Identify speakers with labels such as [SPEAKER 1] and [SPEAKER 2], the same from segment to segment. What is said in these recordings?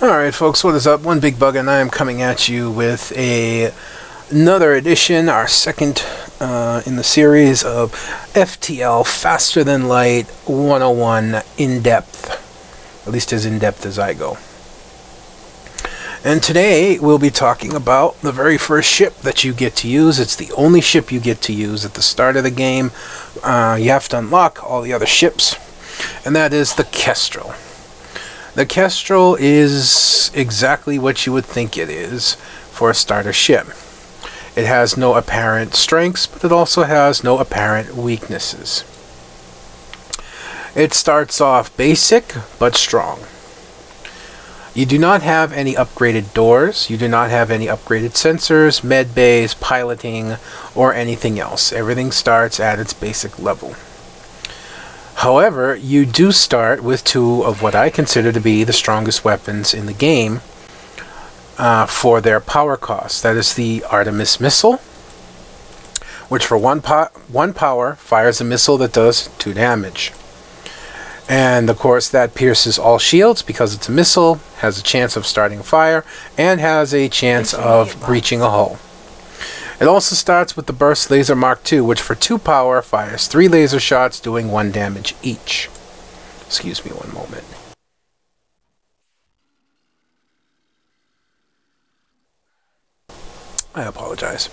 [SPEAKER 1] Alright folks, what is up? One Big Bug and I am coming at you with another edition, our second in the series of FTL Faster Than Light 101 In-Depth. At least as in-depth as I go. And today we'll be talking about the very first ship that you get to use. It's the only ship you get to use at the start of the game. You have to unlock all the other ships, and that is the Kestral. The Kestral is exactly what you would think it is for a starter ship. It has no apparent strengths, but it also has no apparent weaknesses. It starts off basic, but strong. You do not have any upgraded doors, you do not have any upgraded sensors, med bays, piloting, or anything else. Everything starts at its basic level. However, you do start with two of what I consider to be the strongest weapons in the game for their power cost. That is the Artemis missile, which for one power fires a missile that does 2 damage. And of course that pierces all shields because it's a missile, has a chance of starting a fire, and has a chance of breaching a hull. It also starts with the Burst Laser Mark II, which for 2 power fires 3 laser shots doing 1 damage each. Excuse me one moment. I apologize.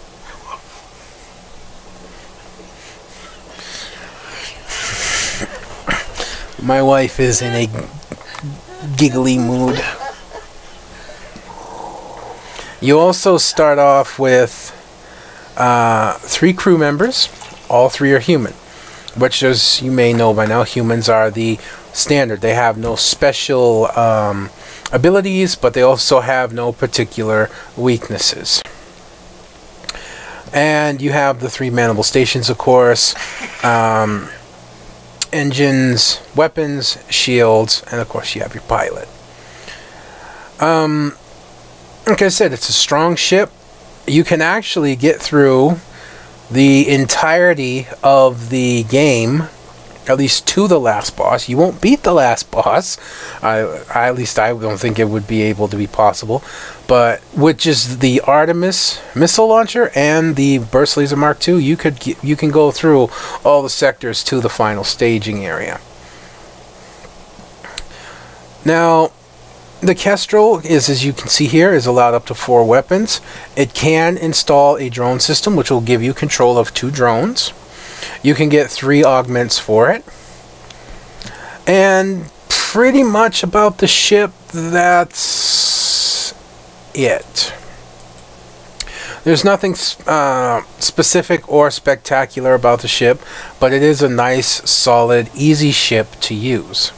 [SPEAKER 1] My wife is in a giggly mood. You also start off with 3 crew members. All 3 are human, which, as you may know by now, humans are the standard. They have no special abilities, but they also have no particular weaknesses. And you have the 3 manable stations, of course. Engines, weapons, shields, and of course you have your pilot. Like I said, it's a strong ship. You can actually get through the entirety of the game, at least to the last boss. You won't beat the last boss. At least I don't think it would be able to be possible. But which is the Artemis missile launcher and the Burst Laser Mark II, you can go through all the sectors to the final staging area. Now, the Kestral is, as you can see here, is allowed up to 4 weapons. It can install a drone system, which will give you control of 2 drones. You can get 3 augments for it. And pretty much about the ship, that's it. There's nothing specific or spectacular about the ship, but it is a nice, solid, easy ship to use.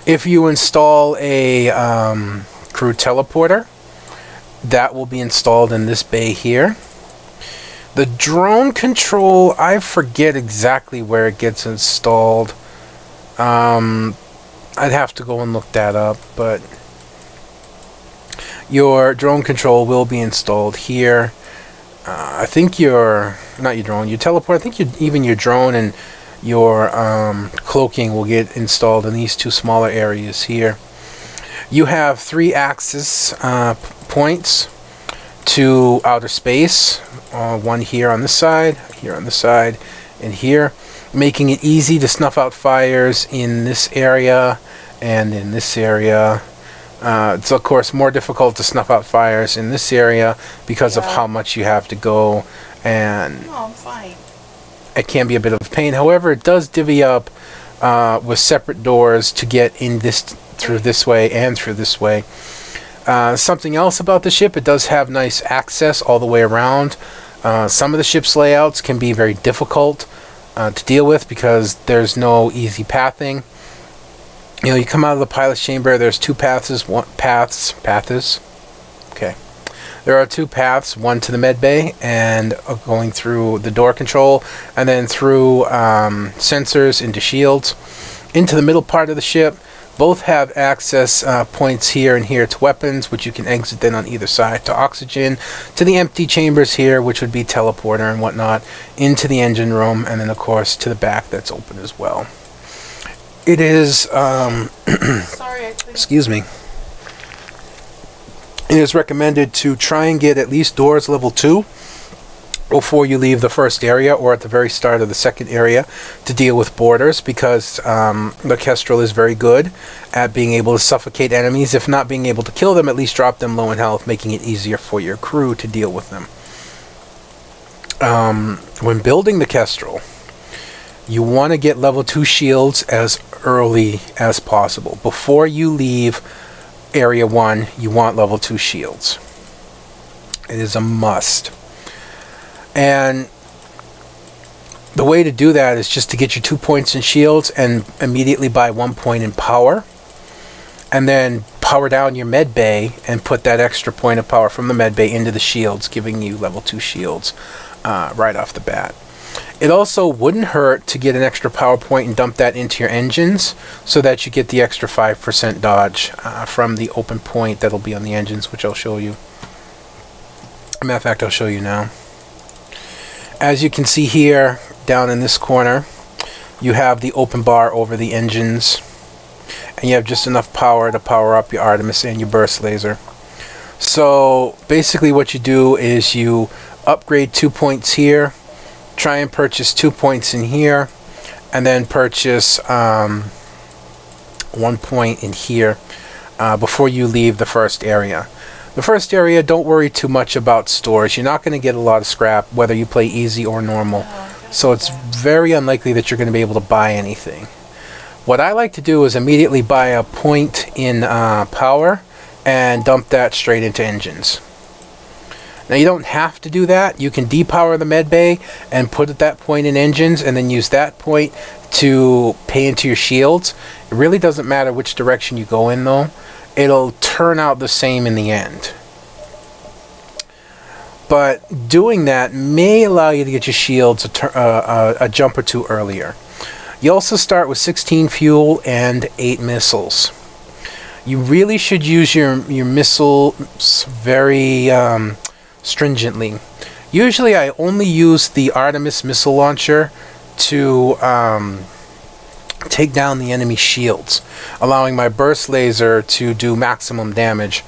[SPEAKER 1] If you install a crew teleporter, that will be installed in this bay here. The drone control, I forget exactly where it gets installed. I'd have to go and look that up, but your drone control will be installed here. I think your teleport, I think even your drone and your cloaking will get installed in these 2 smaller areas here. You have 3 access points to outer space. 1 here on this side, here on this side, and here, making it easy to snuff out fires in this area and in this area. It's of course more difficult to snuff out fires in this area because of how much you have to go, and
[SPEAKER 2] I'm fine.
[SPEAKER 1] It can be a bit of a pain. However, it does divvy up with separate doors to get in this through this way and through this way. Something else about the ship, it does have nice access all the way around. Some of the ship's layouts can be very difficult to deal with because there's no easy pathing. You know, you come out of the pilot's chamber, there's 2 paths. Okay. There are 2 paths, one to the med bay and going through the door control, and then through sensors into shields. Into the middle part of the ship, both have access points here and here to weapons, which you can exit then on either side, to oxygen, to the empty chambers here, which would be teleporter and whatnot, into the engine room, and then of course to the back that's open as well. It is,
[SPEAKER 2] Sorry,
[SPEAKER 1] excuse me. It is recommended to try and get at least doors level 2 before you leave the first area, or at the very start of the second area, to deal with boarders, because the Kestral is very good at being able to suffocate enemies. If not being able to kill them, at least drop them low in health, making it easier for your crew to deal with them. When building the Kestral, you want to get level 2 shields as early as possible. Before you leave area 1, you want level 2 shields. It is a must. And the way to do that is just to get your 2 points in shields and immediately buy 1 point in power, and then power down your med bay and put that extra point of power from the med bay into the shields, giving you level 2 shields right off the bat. It also wouldn't hurt to get an extra power point and dump that into your engines, so that you get the extra 5% dodge from the open point that'll be on the engines, which I'll show you. Matter of fact, I'll show you now. As you can see here, down in this corner, you have the open bar over the engines, and you have just enough power to power up your Artemis and your burst laser. So basically what you do is you upgrade 2 points here, try and purchase 2 points in here, and then purchase 1 point in here before you leave the first area. The first area, don't worry too much about stores. You're not going to get a lot of scrap whether you play easy or normal. So it's very unlikely that you're going to be able to buy anything. What I like to do is immediately buy a point in power and dump that straight into engines. Now you don't have to do that. You can depower the med bay and put that point in engines, and then use that point to pay into your shields. It really doesn't matter which direction you go in though. It'll turn out the same in the end. But doing that may allow you to get your shields a jump or two earlier. You also start with 16 fuel and 8 missiles. You really should use your missiles very stringently. Usually I only use the Artemis missile launcher to take down the enemy shields, allowing my burst laser to do maximum damage,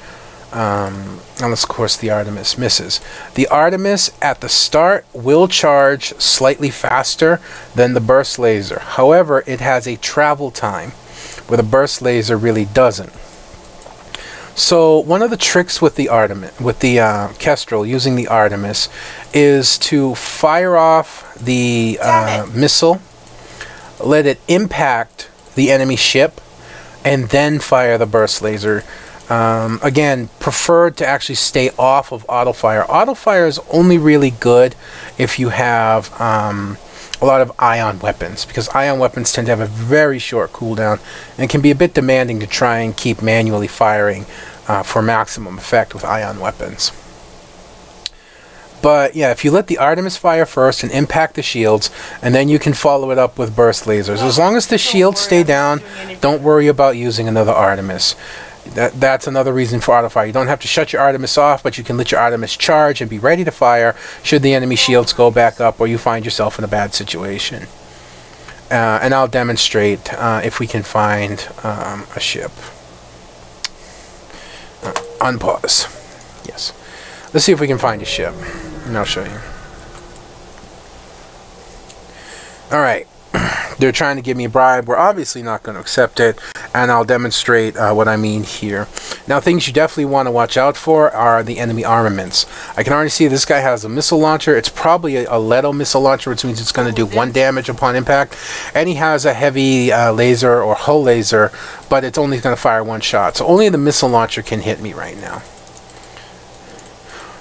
[SPEAKER 1] unless of course the Artemis misses. The Artemis at the start will charge slightly faster than the burst laser. However, it has a travel time where the burst laser really doesn't. So one of the tricks with the Kestral using the Artemis is to fire off the missile, let it impact the enemy ship, and then fire the burst laser. Again, preferred to actually stay off of auto fire. Auto fire is only really good if you have a lot of ion weapons, because ion weapons tend to have a very short cooldown and can be a bit demanding to try and keep manually firing for maximum effect with ion weapons. But yeah, if you let the Artemis fire first and impact the shields, and then you can follow it up with burst lasers. As long as the shields stay down, don't worry about using another Artemis. That's another reason for auto fire. You don't have to shut your Artemis off, but you can let your Artemis charge and be ready to fire should the enemy shields go back up or you find yourself in a bad situation. And I'll demonstrate if we can find a ship. Unpause. Yes. Let's see if we can find a ship, and I'll show you. Alright. They're trying to give me a bribe. We're obviously not going to accept it, and I'll demonstrate what I mean here. Now, things you definitely want to watch out for are the enemy armaments. I can already see this guy has a missile launcher. It's probably a Leto missile launcher, which means it's going to do 1 damage upon impact. And he has a heavy laser or hull laser, but it's only going to fire 1 shot. So only the missile launcher can hit me right now.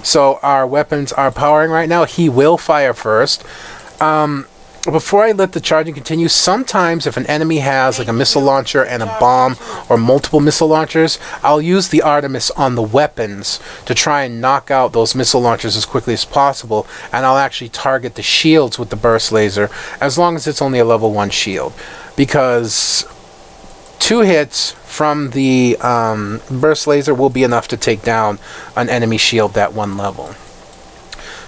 [SPEAKER 1] So our weapons are powering right now. He will fire first. Before I let the charging continue, sometimes if an enemy has like a missile launcher and a bomb or multiple missile launchers, I'll use the Artemis on the weapons to try and knock out those missile launchers as quickly as possible, and I'll actually target the shields with the burst laser as long as it's only a level 1 shield, because 2 hits from the burst laser will be enough to take down an enemy shield that 1 level.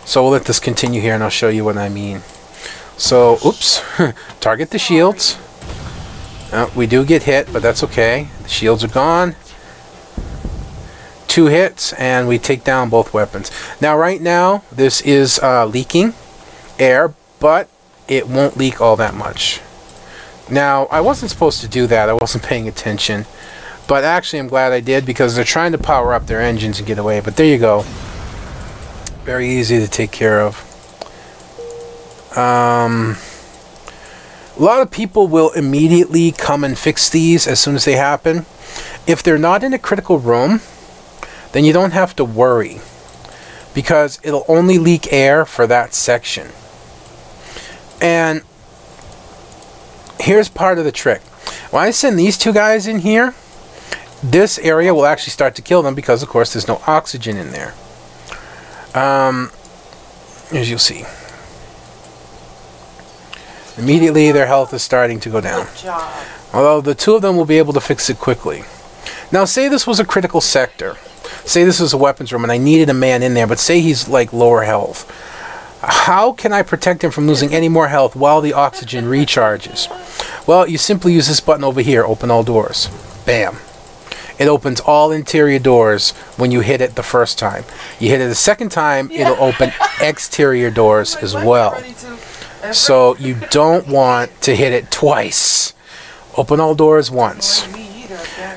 [SPEAKER 1] So we'll let this continue here and I'll show you what I mean. So, oops, target the shields. We do get hit, but that's okay. The shields are gone. 2 hits, and we take down both weapons. Now, right now, this is leaking air, but it won't leak all that much. Now, I wasn't supposed to do that. I wasn't paying attention. But actually, I'm glad I did, because they're trying to power up their engines and get away. But there you go. Very easy to take care of. A lot of people will immediately come and fix these as soon as they happen. If they're not in a critical room, then you don't have to worry, because it'll only leak air for that section. And here's part of the trick. When I send these 2 guys in here, this area will actually start to kill them, because of course there's no oxygen in there. As you'll see, immediately their health is starting to go down.
[SPEAKER 2] Good job.
[SPEAKER 1] Although the 2 of them will be able to fix it quickly. Now, say this was a critical sector. Say this was a weapons room and I needed a man in there, but say he's like lower health. How can I protect him from losing any more health while the oxygen recharges? Well, you simply use this button over here, open all doors. Bam. It opens all interior doors when you hit it the first time. You hit it the second time, it'll open exterior doors as well. So you don't want to hit it twice. Open all doors once.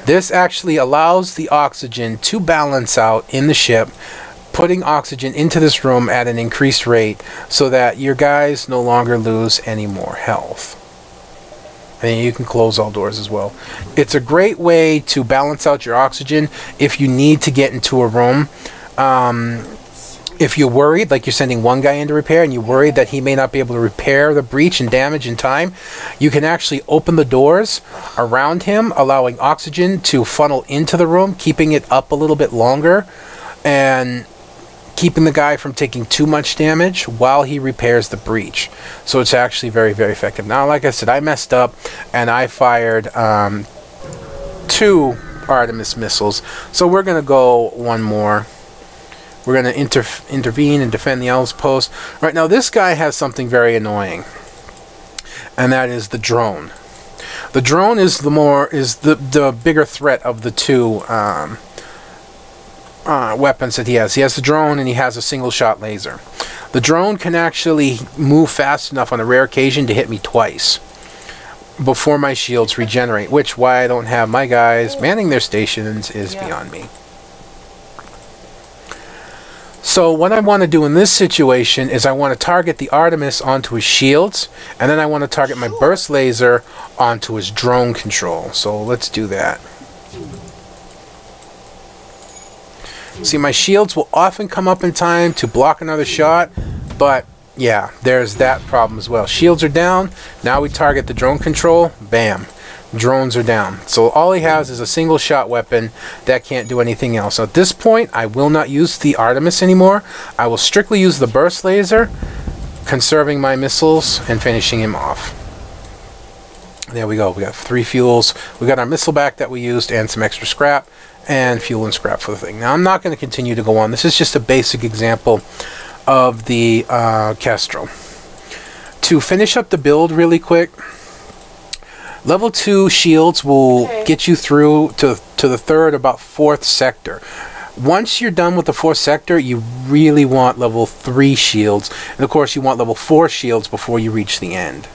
[SPEAKER 1] This actually allows the oxygen to balance out in the ship, putting oxygen into this room at an increased rate so that your guys no longer lose any more health. And you can close all doors as well. It's a great way to balance out your oxygen if you need to get into a room. If you're worried, like you're sending one guy in to repair and you're worried that he may not be able to repair the breach and damage in time, you can actually open the doors around him, allowing oxygen to funnel into the room, keeping it up a little bit longer and keeping the guy from taking too much damage while he repairs the breach. So it's actually very, very effective. Now, like I said, I messed up and I fired 2 Artemis missiles. So we're going to go one more. We're going to intervene and defend the Elves post. Right now, this guy has something very annoying, and that is the drone. The drone is the bigger threat of the 2 weapons that he has. He has the drone and he has a single shot laser. The drone can actually move fast enough on a rare occasion to hit me twice before my shields regenerate, which why I don't have my guys manning their stations is beyond me. So what I want to do in this situation is I want to target the Artemis onto his shields, and then I want to target my burst laser onto his drone control. So let's do that. See, my shields will often come up in time to block another shot, but yeah, there's that problem as well. Shields are down. Now we target the drone control. Bam. Drones are down. So all he has is a single shot weapon that can't do anything else. So at this point, I will not use the Artemis anymore. I will strictly use the burst laser, conserving my missiles and finishing him off. There we go. We got 3 fuels. We got our missile back that we used and some extra scrap and fuel and scrap for the thing. Now I'm not going to continue to go on. This is just a basic example of the Kestral. To finish up the build really quick, level 2 shields will get you through to the 3rd, about 4th sector. Once you're done with the 4th sector, you really want level 3 shields. And of course, you want level 4 shields before you reach the end.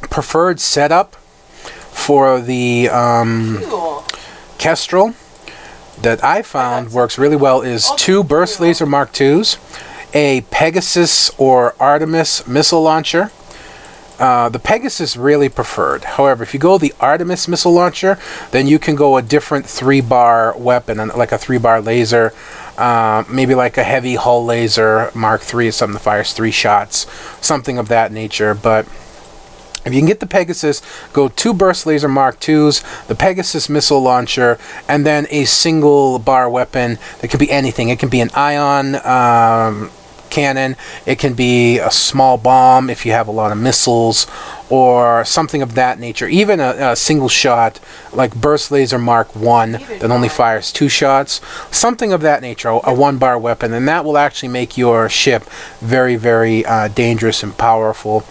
[SPEAKER 1] Preferred setup for the Kestral that I found works really well is 2 burst laser Mark IIs, a Pegasus or Artemis missile launcher. The Pegasus really preferred. However, if you go the Artemis missile launcher, then you can go a different 3-bar weapon, like a 3-bar laser, maybe like a heavy hull laser Mark III or something that fires 3 shots, something of that nature. But if you can get the Pegasus, go 2 burst laser Mark IIs, the Pegasus missile launcher, and then a single bar weapon that could be anything. It can be an ion cannon, it can be a small bomb if you have a lot of missiles, or something of that nature. Even a single shot like burst laser Mark I that only fires 2 shots, something of that nature, a 1-bar weapon, and that will actually make your ship very, very dangerous and powerful.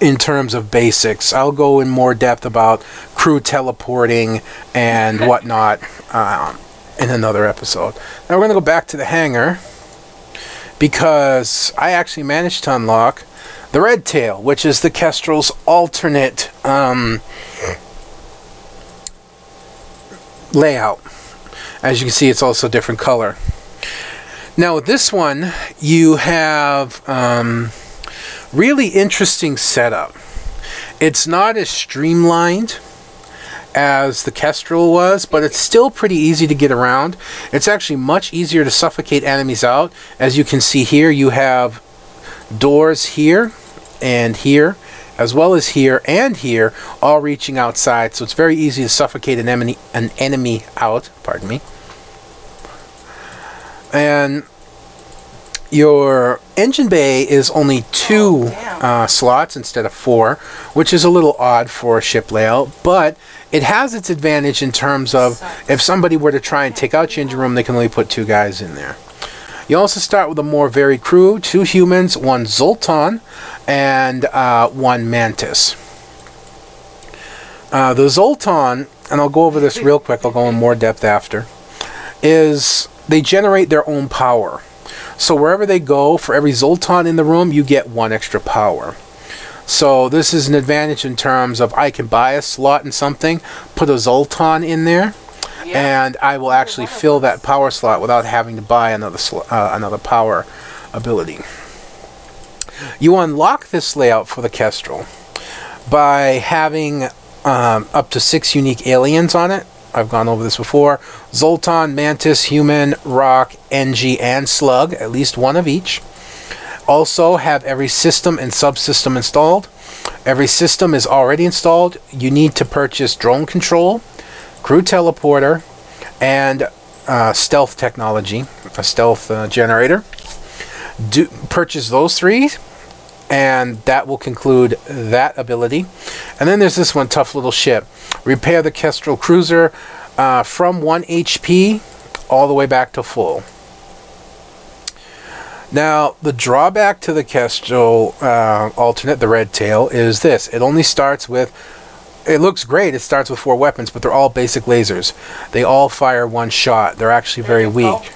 [SPEAKER 1] in terms of basics. I'll go in more depth about crew teleporting and whatnot in another episode. Now we're going to go back to the hangar, because I actually managed to unlock the Red Tail, which is the Kestral's alternate layout. As you can see, it's also a different color. Now with this one, you have really interesting setup. It's not as streamlined as the Kestral was, but it's still pretty easy to get around. It's actually much easier to suffocate enemies out. As you can see here, you have doors here and here, as well as here and here, all reaching outside, so it's very easy to suffocate an enemy out, pardon me. And your engine bay is only 2 slots instead of 4, which is a little odd for a ship layout, but it has its advantage in terms of if somebody were to try and take out your engine room, they can only put 2 guys in there. You also start with a more varied crew, 2 humans, 1 Zoltan, and 1 Mantis. The Zoltan, and I'll go over this real quick, I'll go in more depth after, is they generate their own power. So wherever they go, for every Zoltan in the room, you get 1 extra power. So this is an advantage in terms of I can buy a slot in something, put a Zoltan in there, and I will actually fill that power slot without having to buy another power ability. You unlock this layout for the Kestral by having up to 6 unique aliens on it. I've gone over this before. Zoltan, Mantis, Human, Rock, NG, and Slug, at least 1 of each. Also have every system and subsystem installed. Every system is already installed. You need to purchase drone control, crew teleporter, and stealth technology, a stealth generator. Purchase those 3, and that will conclude that ability. And then there's this one, tough little ship. Repair the Kestral cruiser from 1 HP all the way back to full. Now, the drawback to the Kestral alternate, the Red Tail, is this. It only starts with, it looks great, it starts with 4 weapons, but they're all basic lasers. They all fire 1 shot. They're actually very weak.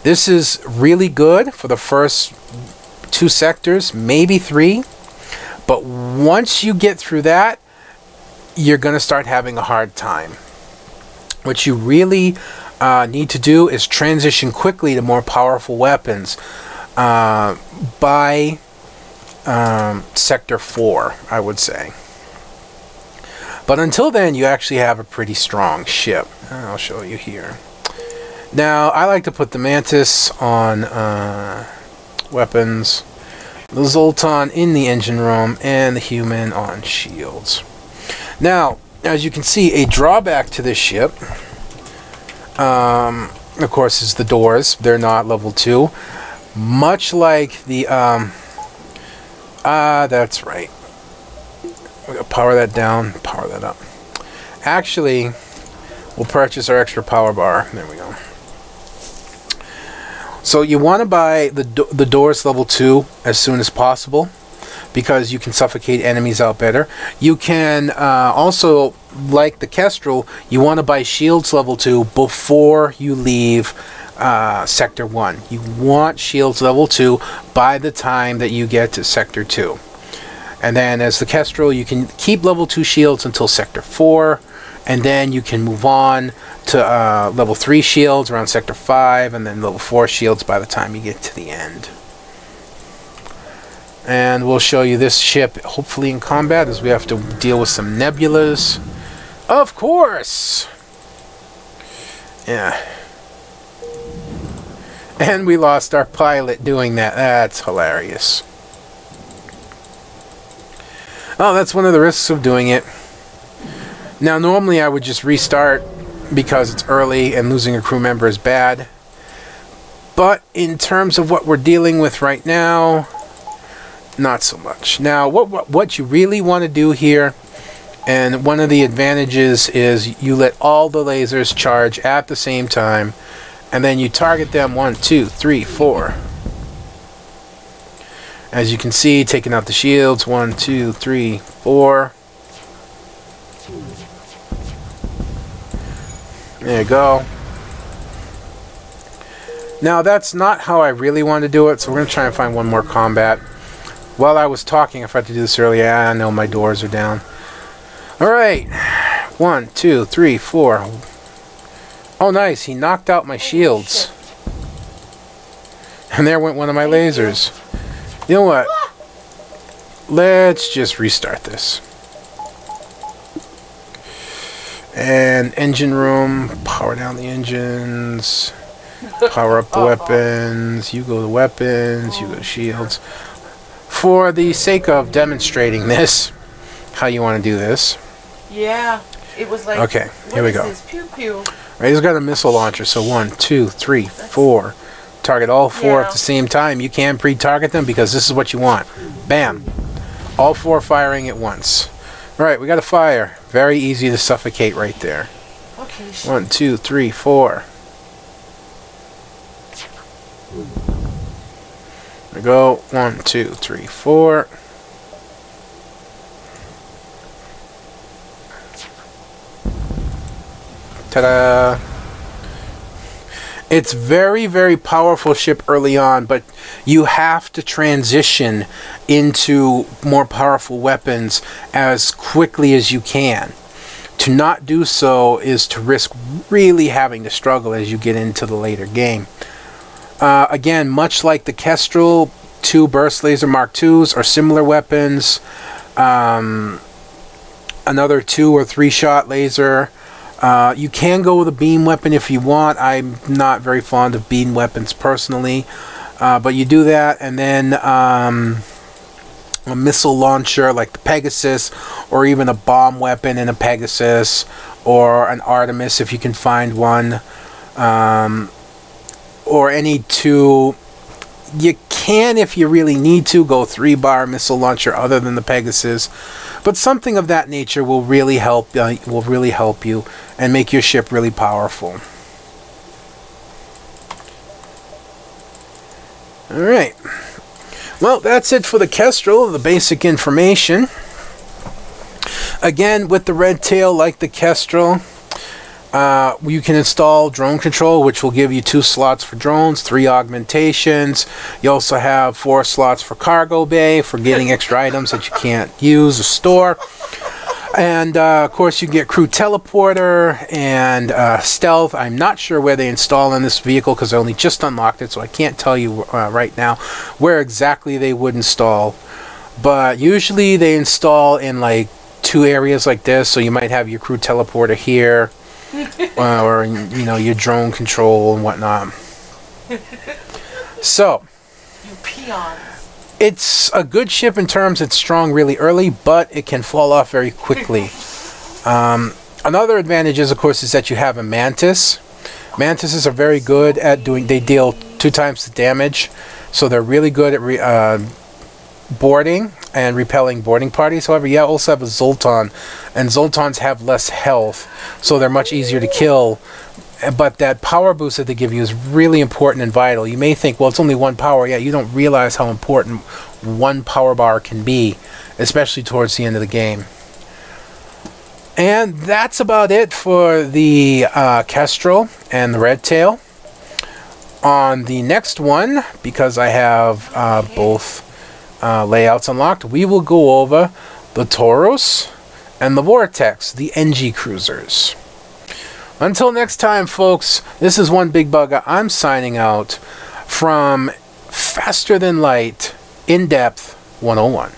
[SPEAKER 1] This is really good for the first 2 sectors, maybe 3. But once you get through that, you're going to start having a hard time. What you really need to do is transition quickly to more powerful weapons by Sector 4, I would say. But until then, you actually have a pretty strong ship. I'll show you here. Now, I like to put the Mantis on weapons, the Zoltan in the engine room, and the Human on shields. Now, as you can see, a drawback to this ship, of course, is the doors. They're not level 2. Much like the, that's right. We're going to power that down, power that up. Actually, we'll purchase our extra power bar. There we go. So you want to buy the doors level 2 as soon as possible, because you can suffocate enemies out better. You can also, like the Kestral, you want to buy shields level 2 before you leave Sector 1. You want shields level 2 by the time that you get to Sector 2. And then as the Kestral, you can keep level 2 shields until Sector 4, and then you can move on to level 3 shields around Sector 5, and then level 4 shields by the time you get to the end. And we'll show you this ship, hopefully in combat, as we have to deal with some nebulas. Of course! Yeah. And we lost our pilot doing that. That's hilarious. Oh, that's one of the risks of doing it. Now, normally I would just restart because it's early and losing a crew member is bad. But in terms of what we're dealing with right now, not so much. Now, what you really want to do here, and one of the advantages is you let all the lasers charge at the same time, and then you target them 1, 2, 3, 4. As you can see, taking out the shields. 1, 2, 3, 4. There you go. Now, that's not how I really want to do it, so we're going to try and find one more combat. While I was talking, if I had to do this earlier, I know my doors are down. Alright. 1, 2, 3, 4. Oh, nice. He knocked out my shields. And there went one of my lasers. You know what? Let's just restart this. And engine room. Power down the engines. Power up the weapons. You go to weapons. You go to shields. For the sake of demonstrating this, how you want to do this.
[SPEAKER 2] Yeah. It was like,
[SPEAKER 1] okay, here we go.
[SPEAKER 2] This? Pew pew.
[SPEAKER 1] Right, he's got a missile launcher, so 1, 2, 3, 4. Target all 4 at the same time. You can pre-target them because this is what you want. Bam. All 4 firing at once. Alright, we got a fire. Very easy to suffocate right there.
[SPEAKER 2] Okay.
[SPEAKER 1] 1, 2, 3, 4. There we go. 1, 2, 3, 4. Ta-da! It's very, very powerful ship early on, but you have to transition into more powerful weapons as quickly as you can. To not do so is to risk really having to struggle as you get into the later game. Again, much like the Kestral, 2 Burst Laser Mark IIs are similar weapons. Another 2 or 3 shot laser. You can go with a beam weapon if you want. I'm not very fond of beam weapons personally. But you do that, and then a missile launcher like the Pegasus, or even a bomb weapon in a Pegasus, or an Artemis if you can find one. Or any 2. You can, if you really need to, go 3-bar missile launcher other than the Pegasus, but something of that nature will really help. You and make your ship really powerful. All right. Well, that's it for the Kestral. The basic information. Again, with the red tail, like the Kestral. You can install drone control, which will give you 2 slots for drones, 3 augmentations. You also have 4 slots for cargo bay for getting extra items that you can't use or store. And of course, you get crew teleporter and stealth. I'm not sure where they install in this vehicle because I only just unlocked it, so I can't tell you right now where exactly they would install. But usually they install in like 2 areas like this, so you might have your crew teleporter here. Or you know, your drone control and whatnot. So
[SPEAKER 2] You peons.
[SPEAKER 1] it's a good ship in terms it's strong really early, but it can fall off very quickly. Another advantage is, of course, is that you have a Mantis. Mantises are very good at doing. They deal 2 times the damage, so they're really good at boarding and repelling boarding parties. However, you also have a Zoltan, and Zoltans have less health, so they're much easier to kill. But that power boost that they give you is really important and vital. You may think, well, it's only 1 power. Yeah, you don't realize how important 1 power bar can be, especially towards the end of the game. And that's about it for the Kestral and the Red Tail. On the next one, because I have both layouts unlocked, we will go over the Taurus and the Vortex, the NG cruisers. Until next time, folks, this is One Big Bugger. I'm signing out from Faster Than Light, Indepth 101.